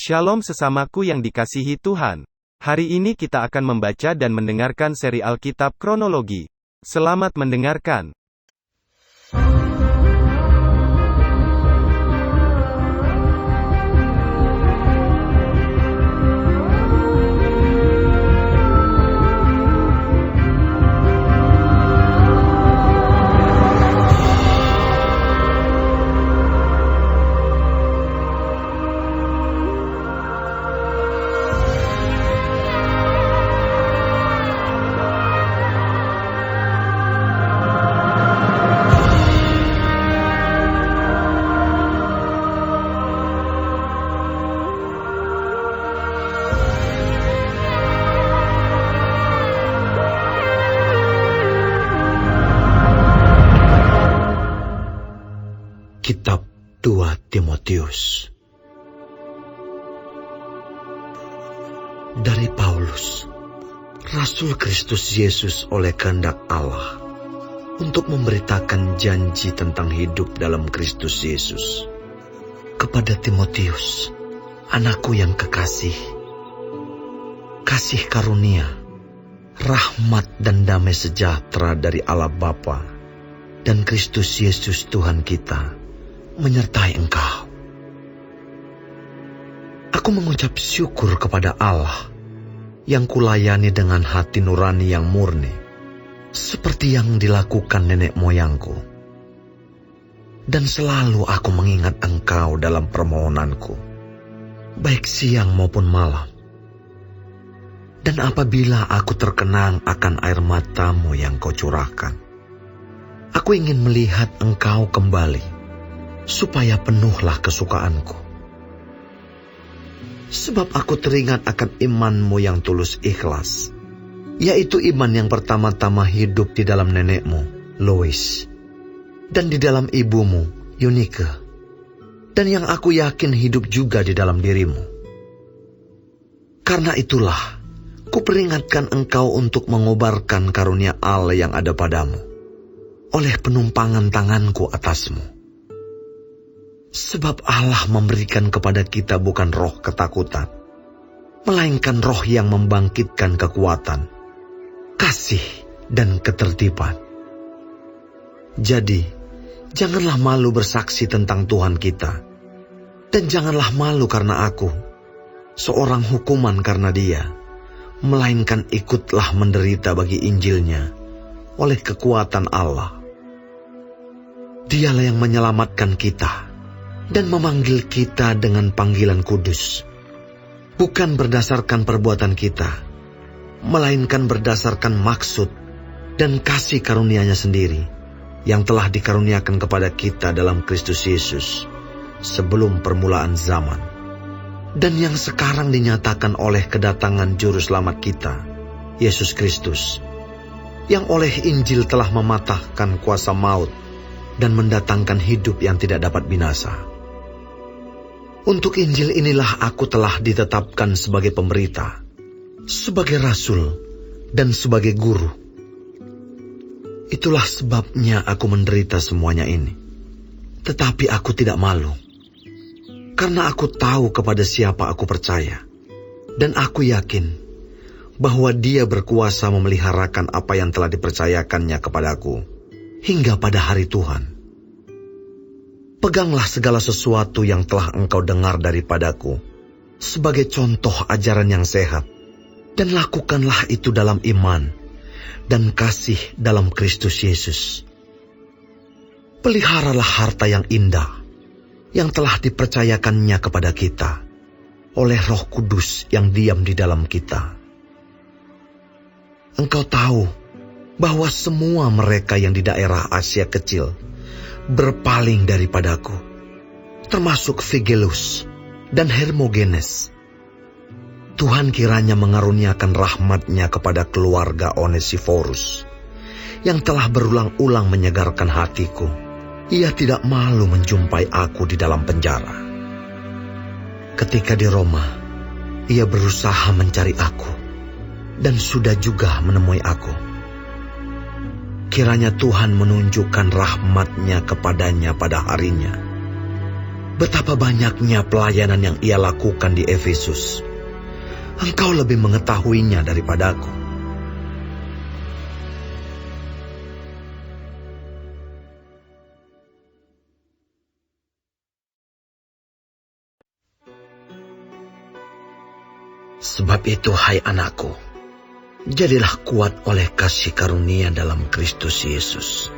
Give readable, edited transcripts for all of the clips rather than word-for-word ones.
Shalom sesamaku yang dikasihi Tuhan. Hari ini kita akan membaca dan mendengarkan seri Alkitab Kronologi. Selamat mendengarkan. Kitab 2 Timotius. Dari Paulus, Rasul Kristus Yesus oleh kehendak Allah, untuk memberitakan janji tentang hidup dalam Kristus Yesus. Kepada Timotius, anakku yang kekasih, kasih karunia, rahmat dan damai sejahtera dari Allah Bapa dan Kristus Yesus Tuhan kita menyertai engkau. Aku mengucap syukur kepada Allah yang kulayani dengan hati nurani yang murni, seperti yang dilakukan nenek moyangku. Dan selalu aku mengingat engkau dalam permohonanku, baik siang maupun malam. Dan apabila aku terkenang akan air matamu yang kau curahkan, aku ingin melihat engkau kembali, supaya penuhlah kesukaanku. Sebab aku teringat akan imanmu yang tulus ikhlas, yaitu iman yang pertama-tama hidup di dalam nenekmu, Lois, dan di dalam ibumu, Eunike, dan yang aku yakin hidup juga di dalam dirimu. Karena itulah, kuperingatkan engkau untuk mengobarkan karunia Allah yang ada padamu, oleh penumpangan tanganku atasmu. Sebab Allah memberikan kepada kita bukan roh ketakutan, melainkan roh yang membangkitkan kekuatan, kasih, dan ketertiban. Jadi, janganlah malu bersaksi tentang Tuhan kita, dan janganlah malu karena aku, seorang hukuman karena Dia, melainkan ikutlah menderita bagi Injilnya, oleh kekuatan Allah. Dialah yang menyelamatkan kita, dan memanggil kita dengan panggilan kudus, bukan berdasarkan perbuatan kita, melainkan berdasarkan maksud dan kasih karunia-Nya sendiri, yang telah dikaruniakan kepada kita dalam Kristus Yesus, sebelum permulaan zaman, dan yang sekarang dinyatakan oleh kedatangan Juru Selamat kita, Yesus Kristus, yang oleh Injil telah mematahkan kuasa maut, dan mendatangkan hidup yang tidak dapat binasa. Untuk Injil inilah aku telah ditetapkan sebagai pemberita, sebagai rasul, dan sebagai guru. Itulah sebabnya aku menderita semuanya ini. Tetapi aku tidak malu, karena aku tahu kepada siapa aku percaya, dan aku yakin bahwa Dia berkuasa memeliharakan apa yang telah dipercayakannya kepadaku, hingga pada hari Tuhan. Peganglah segala sesuatu yang telah engkau dengar daripadaku, sebagai contoh ajaran yang sehat, dan lakukanlah itu dalam iman dan kasih dalam Kristus Yesus. Peliharalah harta yang indah, yang telah dipercayakannya kepada kita, oleh Roh Kudus yang diam di dalam kita. Engkau tahu bahwa semua mereka yang di daerah Asia Kecil berpaling daripadaku, termasuk Figelus dan Hermogenes. Tuhan kiranya mengaruniakan rahmat-Nya kepada keluarga Onesiforus, yang telah berulang-ulang menyegarkan hatiku. Ia tidak malu menjumpai aku di dalam penjara. Ketika di Roma, ia berusaha mencari aku, dan sudah juga menemui aku. Kiranya Tuhan menunjukkan rahmat-Nya kepadanya pada harinya, betapa banyaknya pelayanan yang ia lakukan di Efesus. Engkau lebih mengetahuinya daripadaku. Sebab itu, hai anakku, jadilah kuat oleh kasih karunia dalam Kristus Yesus.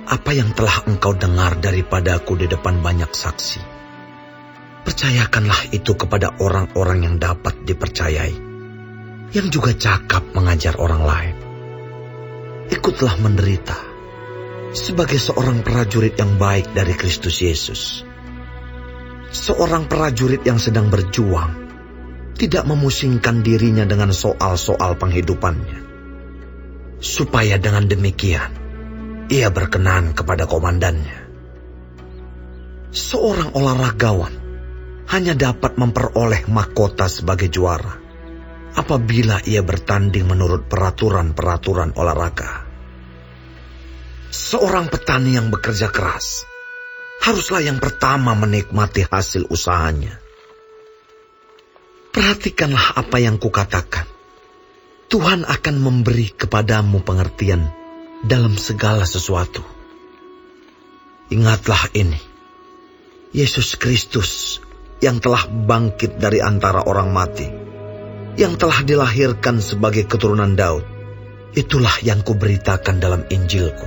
Apa yang telah engkau dengar daripadaku di depan banyak saksi, percayakanlah itu kepada orang-orang yang dapat dipercayai, yang juga cakap mengajar orang lain. Ikutlah menderita sebagai seorang prajurit yang baik dari Kristus Yesus. Seorang prajurit yang sedang berjuang tidak memusingkan dirinya dengan soal-soal penghidupannya, supaya dengan demikian ia berkenan kepada komandannya. Seorang olahragawan hanya dapat memperoleh mahkota sebagai juara apabila ia bertanding menurut peraturan-peraturan olahraga. Seorang petani yang bekerja keras haruslah yang pertama menikmati hasil usahanya. Perhatikanlah apa yang kukatakan. Tuhan akan memberi kepadamu pengertian dalam segala sesuatu. Ingatlah ini. Yesus Kristus yang telah bangkit dari antara orang mati, yang telah dilahirkan sebagai keturunan Daud, itulah yang kuberitakan dalam Injilku.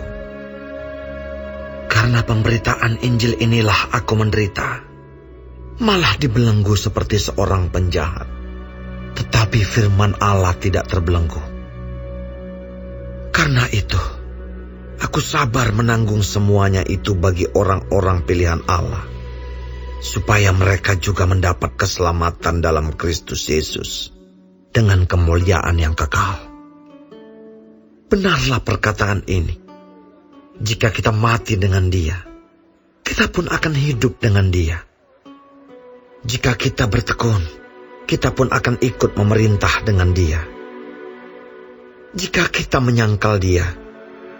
Karena pemberitaan Injil inilah aku menderita, malah dibelenggu seperti seorang penjahat. Tetapi firman Allah tidak terbelenggu. Karena itu, aku sabar menanggung semuanya itu bagi orang-orang pilihan Allah, supaya mereka juga mendapat keselamatan dalam Kristus Yesus dengan kemuliaan yang kekal. Benarlah perkataan ini. Jika kita mati dengan Dia, kita pun akan hidup dengan Dia. Jika kita bertekun, kita pun akan ikut memerintah dengan Dia. Jika kita menyangkal Dia,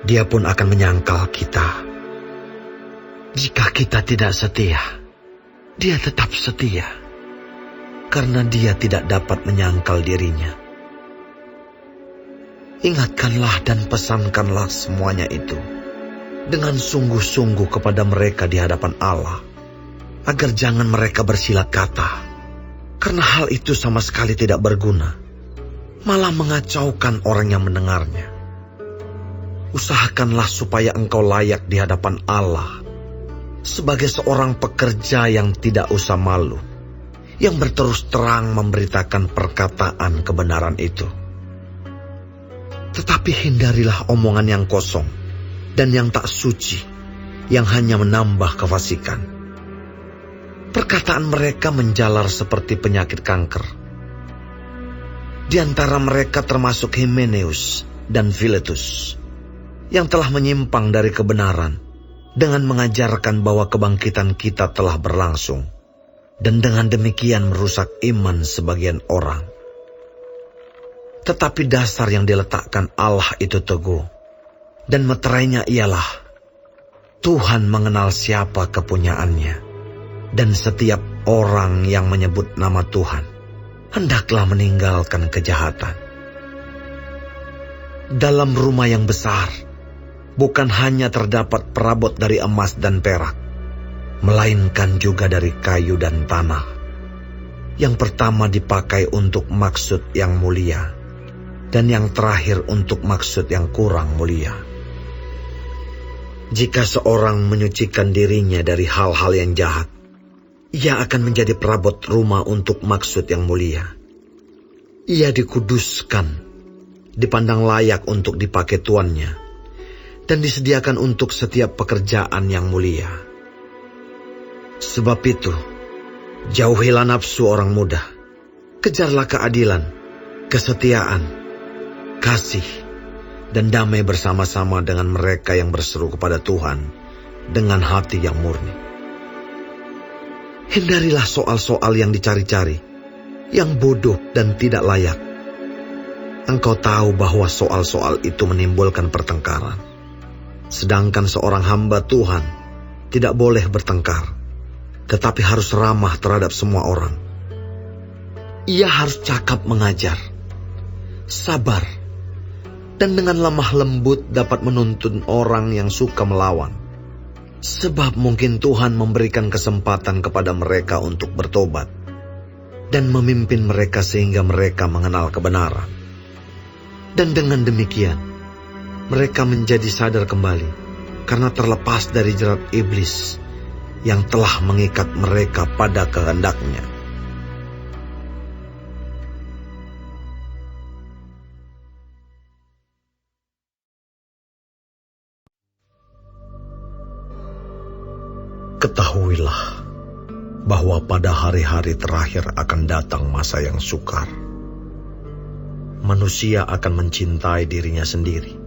Dia pun akan menyangkal kita. Jika kita tidak setia, Dia tetap setia, karena Dia tidak dapat menyangkal dirinya. Ingatkanlah dan pesankanlah semuanya itu dengan sungguh-sungguh kepada mereka di hadapan Allah, agar jangan mereka bersilat kata, karena hal itu sama sekali tidak berguna, malah mengacaukan orang yang mendengarnya. Usahakanlah supaya engkau layak di hadapan Allah sebagai seorang pekerja yang tidak usah malu, yang berterus terang memberitakan perkataan kebenaran itu. Tetapi hindarilah omongan yang kosong dan yang tak suci, yang hanya menambah kefasikan. Perkataan mereka menjalar seperti penyakit kanker. Di antara mereka termasuk Himeneus dan Filetus, yang telah menyimpang dari kebenaran dengan mengajarkan bahwa kebangkitan kita telah berlangsung, dan dengan demikian merusak iman sebagian orang. Tetapi dasar yang diletakkan Allah itu teguh, dan meterainya ialah Tuhan mengenal siapa kepunyaannya, dan setiap orang yang menyebut nama Tuhan hendaklah meninggalkan kejahatan. Dalam rumah yang besar bukan hanya terdapat perabot dari emas dan perak, melainkan juga dari kayu dan tanah. Yang pertama dipakai untuk maksud yang mulia, dan yang terakhir untuk maksud yang kurang mulia. Jika seorang menyucikan dirinya dari hal-hal yang jahat, ia akan menjadi perabot rumah untuk maksud yang mulia. Ia dikuduskan, dipandang layak untuk dipakai tuannya, dan disediakan untuk setiap pekerjaan yang mulia. Sebab itu, jauhilah nafsu orang muda, kejarlah keadilan, kesetiaan, kasih, dan damai bersama-sama dengan mereka yang berseru kepada Tuhan dengan hati yang murni. Hindarilah soal-soal yang dicari-cari, yang bodoh dan tidak layak. Engkau tahu bahwa soal-soal itu menimbulkan pertengkaran. Sedangkan seorang hamba Tuhan tidak boleh bertengkar, tetapi harus ramah terhadap semua orang. Ia harus cakap mengajar, sabar, dan dengan lemah lembut dapat menuntun orang yang suka melawan. Sebab mungkin Tuhan memberikan kesempatan kepada mereka untuk bertobat dan memimpin mereka sehingga mereka mengenal kebenaran. Dan dengan demikian, mereka menjadi sadar kembali karena terlepas dari jerat iblis yang telah mengikat mereka pada kehendaknya. Ketahuilah bahwa pada hari-hari terakhir akan datang masa yang sukar. Manusia akan mencintai dirinya sendiri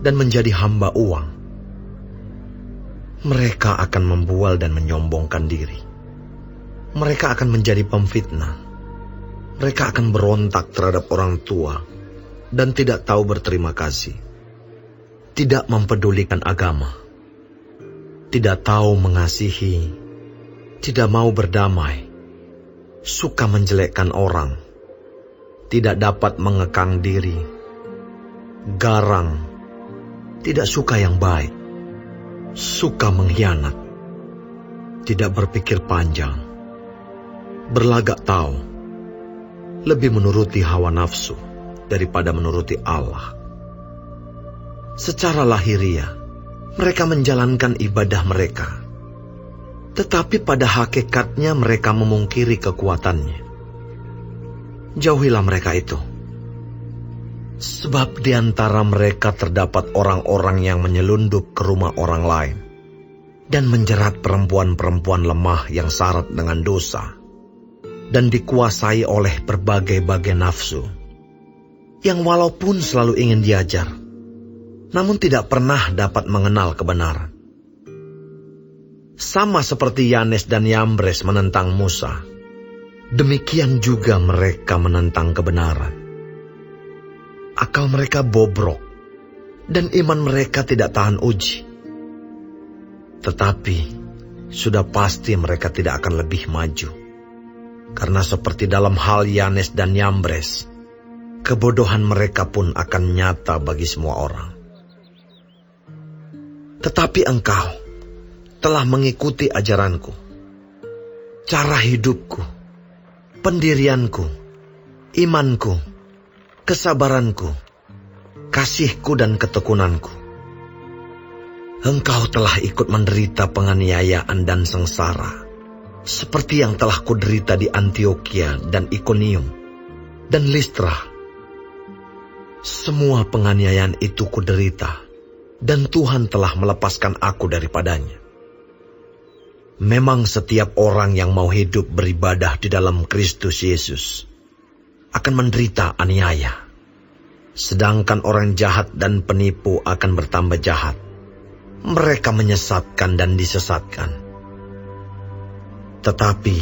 dan menjadi hamba uang. Mereka akan membual dan menyombongkan diri. Mereka akan menjadi pemfitnah. Mereka akan berontak terhadap orang tua dan tidak tahu berterima kasih. Tidak mempedulikan agama. Tidak tahu mengasihi, tidak mau berdamai, suka menjelekkan orang, tidak dapat mengekang diri, garang, tidak suka yang baik, suka mengkhianat, tidak berpikir panjang, berlagak tahu, lebih menuruti hawa nafsu daripada menuruti Allah. Secara lahiriah, mereka menjalankan ibadah mereka, tetapi pada hakikatnya mereka memungkiri kekuatannya. Jauhilah mereka itu, sebab di antara mereka terdapat orang-orang yang menyelundup ke rumah orang lain dan menjerat perempuan-perempuan lemah yang syarat dengan dosa dan dikuasai oleh berbagai-bagai nafsu, yang walaupun selalu ingin diajar, namun tidak pernah dapat mengenal kebenaran. Sama seperti Yanes dan Yambres menentang Musa, demikian juga mereka menentang kebenaran. Akal mereka bobrok, dan iman mereka tidak tahan uji. Tetapi, sudah pasti mereka tidak akan lebih maju. Karena seperti dalam hal Yanes dan Yambres, kebodohan mereka pun akan nyata bagi semua orang. Tetapi engkau telah mengikuti ajaranku, cara hidupku, pendirianku, imanku, kesabaranku, kasihku dan ketekunanku. Engkau telah ikut menderita penganiayaan dan sengsara, seperti yang telah kuderita di Antiokhia dan Ikonium dan Listra. Semua penganiayaan itu kuderita, dan Tuhan telah melepaskan aku daripadanya. Memang setiap orang yang mau hidup beribadah di dalam Kristus Yesus akan menderita aniaya. Sedangkan orang jahat dan penipu akan bertambah jahat. Mereka menyesatkan dan disesatkan. Tetapi,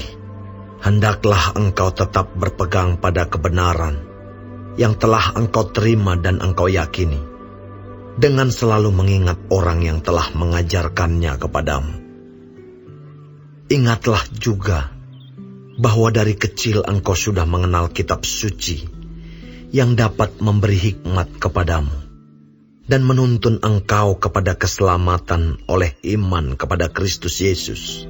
hendaklah engkau tetap berpegang pada kebenaran yang telah engkau terima dan engkau yakini, dengan selalu mengingat orang yang telah mengajarkannya kepadamu. Ingatlah juga bahwa dari kecil engkau sudah mengenal kitab suci yang dapat memberi hikmat kepadamu dan menuntun engkau kepada keselamatan oleh iman kepada Kristus Yesus.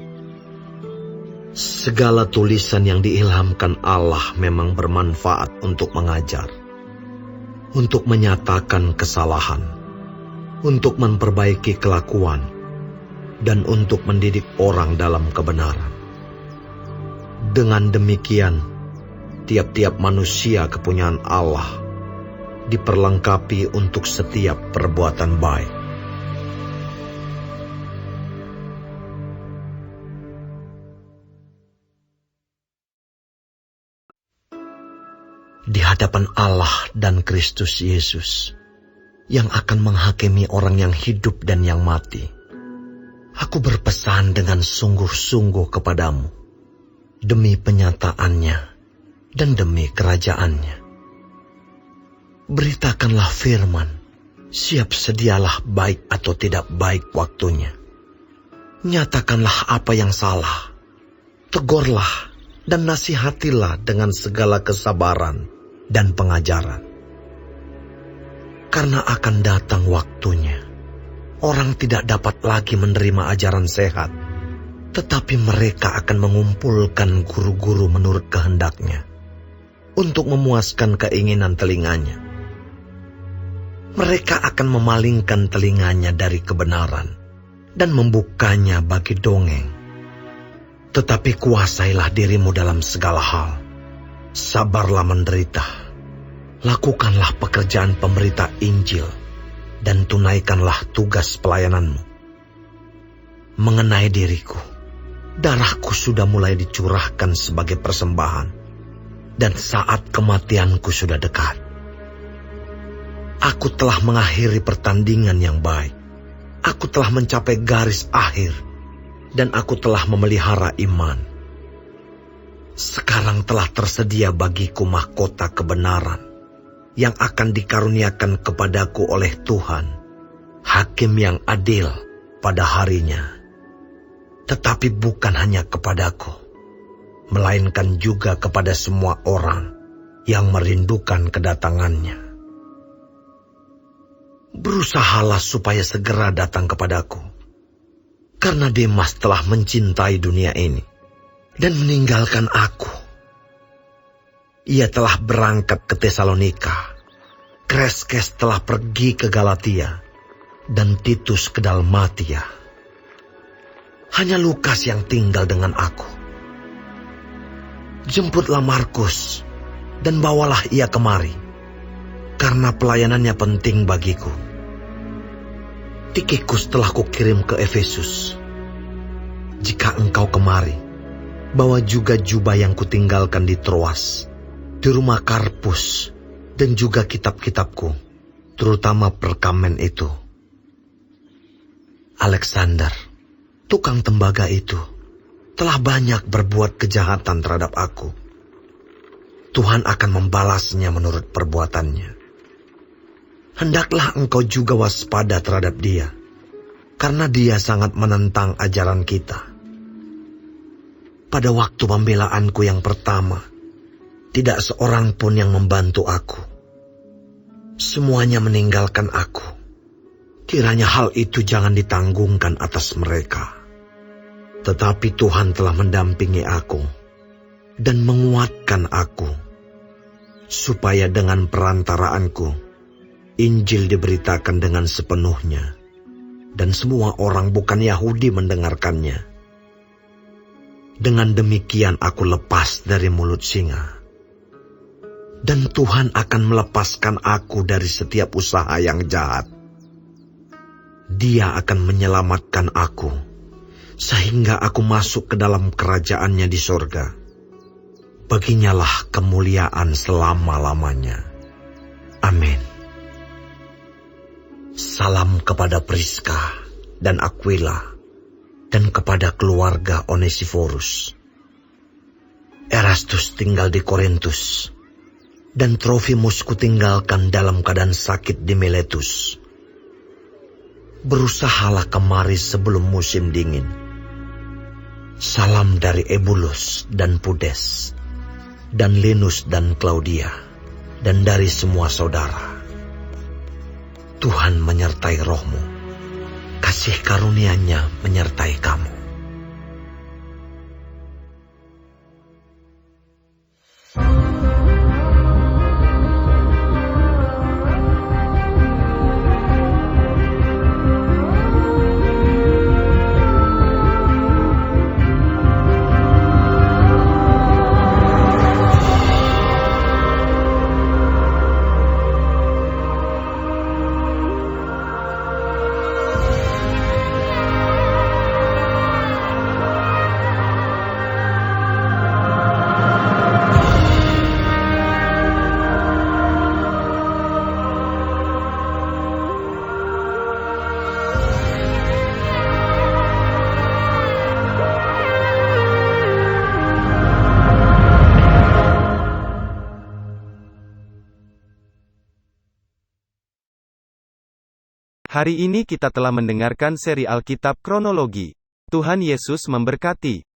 Segala tulisan yang diilhamkan Allah memang bermanfaat untuk mengajar, untuk menyatakan kesalahan, untuk memperbaiki kelakuan, dan untuk mendidik orang dalam kebenaran. Dengan demikian, tiap-tiap manusia kepunyaan Allah diperlengkapi untuk setiap perbuatan baik. Di hadapan Allah dan Kristus Yesus, yang akan menghakimi orang yang hidup dan yang mati, aku berpesan dengan sungguh-sungguh kepadamu, demi penyataannya dan demi kerajaannya. Beritakanlah firman, siap sedialah baik atau tidak baik waktunya. Nyatakanlah apa yang salah Tegurlah dan nasihatilah dengan segala kesabaran dan pengajaran. Karena akan datang waktunya, orang tidak dapat lagi menerima ajaran sehat, tetapi mereka akan mengumpulkan guru-guru menurut kehendaknya untuk memuaskan keinginan telinganya. Mereka akan memalingkan telinganya dari kebenaran dan membukanya bagi dongeng. Tetapi kuasailah dirimu dalam segala hal. Sabarlah menderita. Lakukanlah pekerjaan pemberita Injil dan tunaikanlah tugas pelayananmu. Mengenai diriku, darahku sudah mulai dicurahkan sebagai persembahan, dan saat kematianku sudah dekat. Aku telah mengakhiri pertandingan yang baik. Aku telah mencapai garis akhir, dan aku telah memelihara iman. Sekarang telah tersedia bagiku mahkota kebenaran yang akan dikaruniakan kepadaku oleh Tuhan, Hakim yang adil pada harinya. Tetapi bukan hanya kepadaku, melainkan juga kepada semua orang yang merindukan kedatangannya. Berusahalah supaya segera datang kepadaku, karena Demas telah mencintai dunia ini dan meninggalkan aku. Ia telah berangkat ke Tesalonika, Kreskes telah pergi ke Galatia, dan Titus ke Dalmatia. Hanya Lukas yang tinggal dengan aku. Jemputlah Markus dan bawalah ia kemari, karena pelayanannya penting bagiku. Tikikus telah kukirim ke Efesus. Jika engkau kemari, bawa juga jubah yang kutinggalkan di Troas, di rumah Karpus, dan juga kitab-kitabku, terutama perkamen itu. Alexander, tukang tembaga itu, telah banyak berbuat kejahatan terhadap aku. Tuhan akan membalasnya menurut perbuatannya. Hendaklah engkau juga waspada terhadap dia, karena dia sangat menentang ajaran kita. Pada waktu pembelaanku yang pertama, tidak seorang pun yang membantu aku. Semuanya meninggalkan aku. Kiranya hal itu jangan ditanggungkan atas mereka. Tetapi Tuhan telah mendampingi aku dan menguatkan aku, supaya dengan perantaraanku, Injil diberitakan dengan sepenuhnya, dan semua orang bukan Yahudi mendengarkannya. Dengan demikian aku lepas dari mulut singa. Dan Tuhan akan melepaskan aku dari setiap usaha yang jahat. Dia akan menyelamatkan aku, sehingga aku masuk ke dalam kerajaannya di sorga. Baginyalah kemuliaan selama-lamanya. Amin. Salam kepada Priska dan Aquila, dan kepada keluarga Onesiforus. Erastus tinggal di Korintus, dan Trofimus kutinggalkan dalam keadaan sakit di Miletus. Berusahalah kemari sebelum musim dingin. Salam dari Ebulus dan Pudes, dan Linus dan Claudia, dan dari semua saudara. Tuhan menyertai rohmu. Kasih karunia-Nya menyertai kamu. Hari ini kita telah mendengarkan seri Alkitab Kronologi. Tuhan Yesus memberkati.